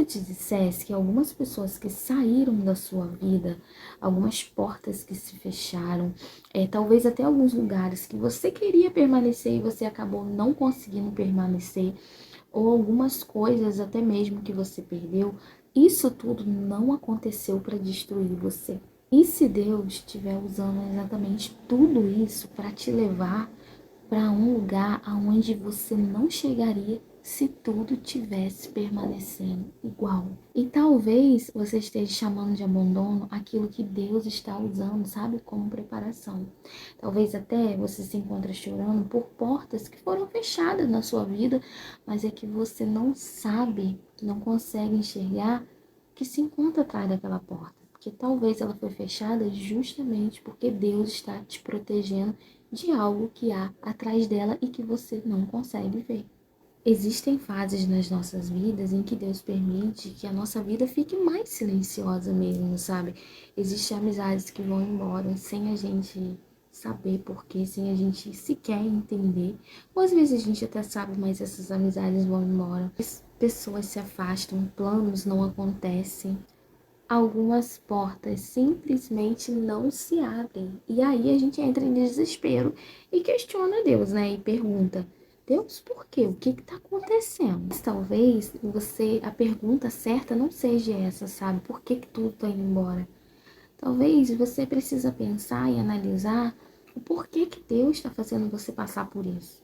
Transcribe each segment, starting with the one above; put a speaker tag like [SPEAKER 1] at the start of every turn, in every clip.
[SPEAKER 1] eu te dissesse que algumas pessoas que saíram da sua vida, algumas portas que se fecharam, talvez até alguns lugares que você queria permanecer e você acabou não conseguindo permanecer, ou algumas coisas até mesmo que você perdeu, isso tudo não aconteceu para destruir você. E se Deus estiver usando exatamente tudo isso para te levar para um lugar aonde você não chegaria se tudo tivesse permanecendo igual. E talvez você esteja chamando de abandono aquilo que Deus está usando, sabe, como preparação. Talvez até você se encontre chorando por portas que foram fechadas na sua vida, mas é que você não sabe, não consegue enxergar que se encontra atrás daquela porta. Porque talvez ela foi fechada justamente porque Deus está te protegendo de algo que há atrás dela e que você não consegue ver. Existem fases nas nossas vidas em que Deus permite que a nossa vida fique mais silenciosa mesmo, sabe? Existem amizades que vão embora sem a gente saber porquê, sem a gente sequer entender. Ou às vezes a gente até sabe, mas essas amizades vão embora. As pessoas se afastam, planos não acontecem. Algumas portas simplesmente não se abrem. E aí a gente entra em desespero e questiona Deus, né? E pergunta: Deus, por quê? O que está acontecendo? Mas talvez a pergunta certa não seja essa, sabe? Por que tudo está indo embora? Talvez você precisa pensar e analisar o porquê que Deus está fazendo você passar por isso.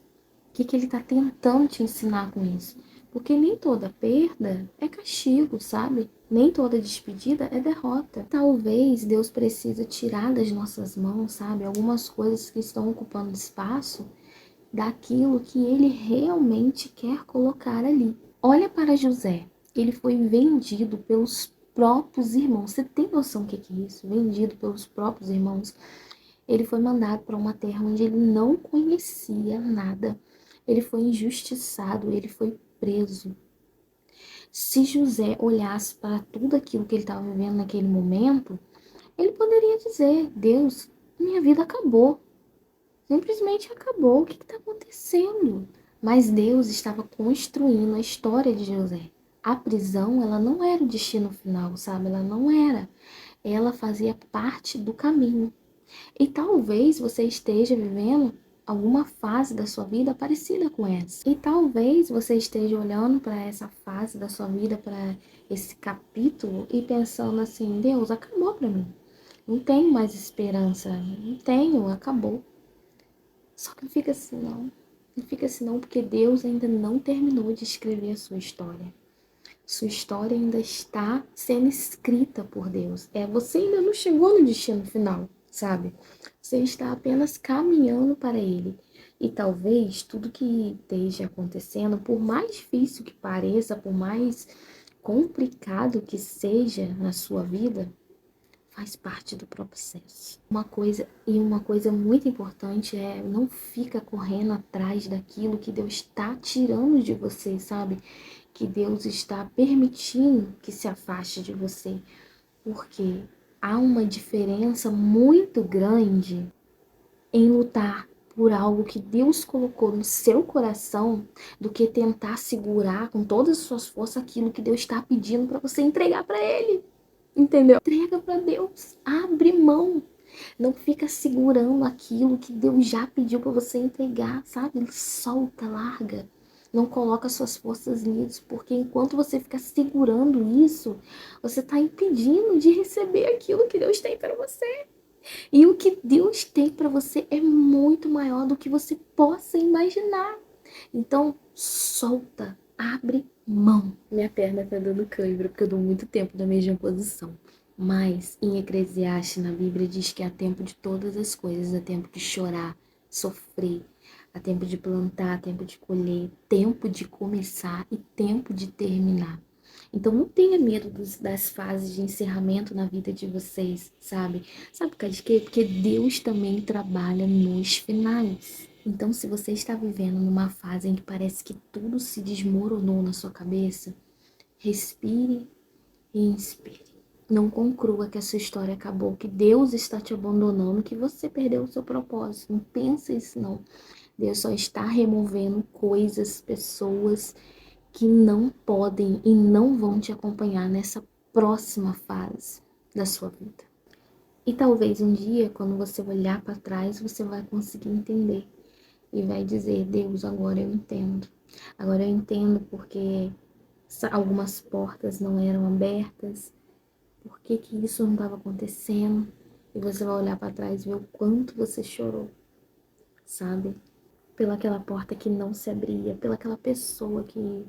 [SPEAKER 1] O que ele está tentando te ensinar com isso? Porque nem toda perda é castigo, sabe? Nem toda despedida é derrota. Talvez Deus precisa tirar das nossas mãos, sabe? Algumas coisas que estão ocupando espaço daquilo que ele realmente quer colocar ali. Olha para José. Ele foi vendido pelos próprios irmãos. Você tem noção do que é isso? Vendido pelos próprios irmãos. Ele foi mandado para uma terra onde ele não conhecia nada. Ele foi injustiçado, ele foi preso. Se José olhasse para tudo aquilo que ele estava vivendo naquele momento, ele poderia dizer: Deus, minha vida acabou. Simplesmente acabou. O que está acontecendo? Mas Deus estava construindo a história de José. A prisão, ela não era o destino final, sabe? Ela não era. Ela fazia parte do caminho. E talvez você esteja vivendo alguma fase da sua vida parecida com essa. E talvez você esteja olhando para essa fase da sua vida, para esse capítulo e pensando assim: Deus, acabou para mim. Não tenho mais esperança. Não tenho, acabou. Só que não fica assim não. Não fica assim não, porque Deus ainda não terminou de escrever a sua história. Sua história ainda está sendo escrita por Deus. Você ainda não chegou no destino final, sabe? Você está apenas caminhando para Ele. E talvez tudo que esteja acontecendo, por mais difícil que pareça, por mais complicado que seja na sua vida, faz parte do processo. Uma coisa muito importante é não fica correndo atrás daquilo que Deus está tirando de você, sabe? Que Deus está permitindo que se afaste de você, porque há uma diferença muito grande em lutar por algo que Deus colocou no seu coração do que tentar segurar com todas as suas forças aquilo que Deus está pedindo para você entregar para Ele. Entendeu? Entrega para Deus, abre mão. Não fica segurando aquilo que Deus já pediu para você entregar, sabe? Solta, larga. Não coloca suas forças nisso, porque enquanto você ficar segurando isso, você está impedindo de receber aquilo que Deus tem para você. E o que Deus tem para você é muito maior do que você possa imaginar. Então, solta, abre mão. Minha perna tá dando cãibra porque eu dou muito tempo na mesma posição. Mas em Eclesiastes, na Bíblia, diz que há tempo de todas as coisas. Há tempo de chorar, sofrer. Há tempo de plantar, tempo de colher, tempo de começar e tempo de terminar. Então não tenha medo das fases de encerramento na vida de vocês, sabe? Sabe por causa de quê? Porque Deus também trabalha nos finais. Então, se você está vivendo numa fase em que parece que tudo se desmoronou na sua cabeça, respire e inspire. Não conclua que a sua história acabou, que Deus está te abandonando, que você perdeu o seu propósito. Não pensa isso, não. Deus só está removendo coisas, pessoas que não podem e não vão te acompanhar nessa próxima fase da sua vida. E talvez um dia, quando você olhar para trás, você vai conseguir entender e vai dizer: Deus, agora eu entendo. Agora eu entendo porque algumas portas não eram abertas, por que que isso não estava acontecendo. E você vai olhar para trás e ver o quanto você chorou, sabe? Pelaquela porta que não se abria, pelaquela pessoa que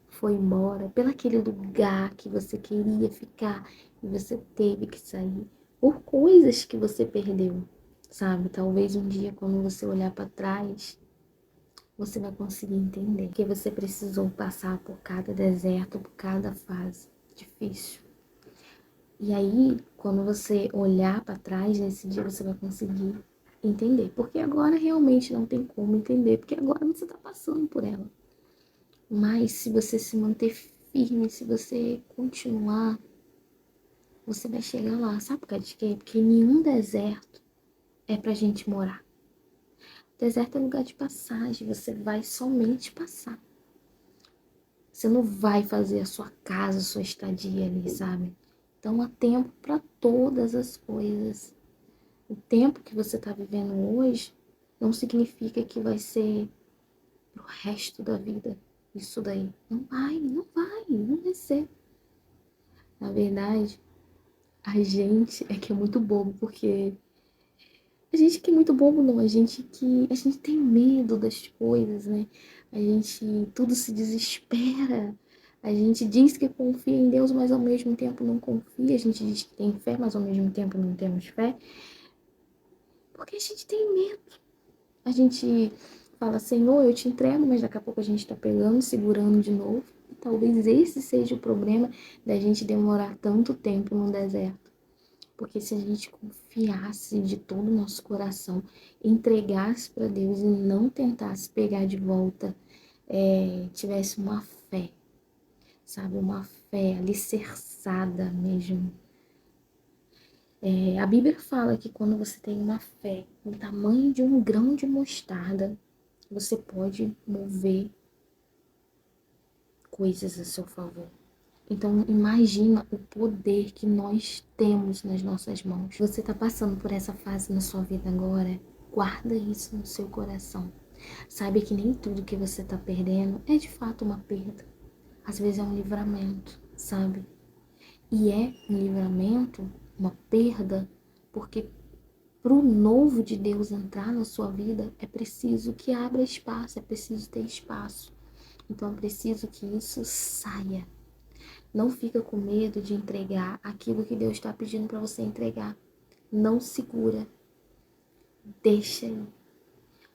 [SPEAKER 1] foi embora, pelaquele lugar que você queria ficar e você teve que sair, por coisas que você perdeu, sabe? Talvez um dia, quando você olhar para trás, você vai conseguir entender que você precisou passar por cada deserto, por cada fase difícil. E aí, quando você olhar para trás nesse dia, você vai conseguir entender. Porque agora realmente não tem como entender, porque agora você está passando por ela. Mas se você se manter firme, se você continuar, você vai chegar lá. Sabe por causa de quê? Porque nenhum deserto é pra gente morar. Deserto é lugar de passagem, você vai somente passar. Você não vai fazer a sua casa, a sua estadia ali, sabe? Então há tempo para todas as coisas. O tempo que você está vivendo hoje não significa que vai ser pro resto da vida isso daí. Não vai ser. Na verdade, a gente é que é muito bobo, porque a gente que é muito bobo não, a gente tem medo das coisas, né? A gente tudo se desespera. A gente diz que confia em Deus, mas ao mesmo tempo não confia. A gente diz que tem fé, mas ao mesmo tempo não temos fé, porque a gente tem medo. A gente fala, Senhor, eu te entrego, mas daqui a pouco a gente tá pegando, segurando de novo. E talvez esse seja o problema da gente demorar tanto tempo no deserto. Porque se a gente confiasse de todo o nosso coração, entregasse para Deus e não tentasse pegar de volta, tivesse uma fé, sabe? Uma fé alicerçada mesmo. A Bíblia fala que quando você tem uma fé no tamanho de um grão de mostarda, você pode mover coisas a seu favor. Então imagina o poder que nós temos nas nossas mãos. Você está passando por essa fase na sua vida agora, guarda isso no seu coração. Saiba que nem tudo que você está perdendo é de fato uma perda. Às vezes é um livramento, sabe? E é um livramento, uma perda, porque para o novo de Deus entrar na sua vida, é preciso que abra espaço, é preciso ter espaço. Então é preciso que isso saia. Não fica com medo de entregar aquilo que Deus está pedindo para você entregar. Não segura. Deixa aí.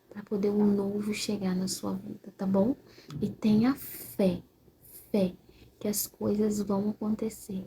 [SPEAKER 1] Para poder um novo chegar na sua vida, tá bom? E tenha fé. Fé que as coisas vão acontecer.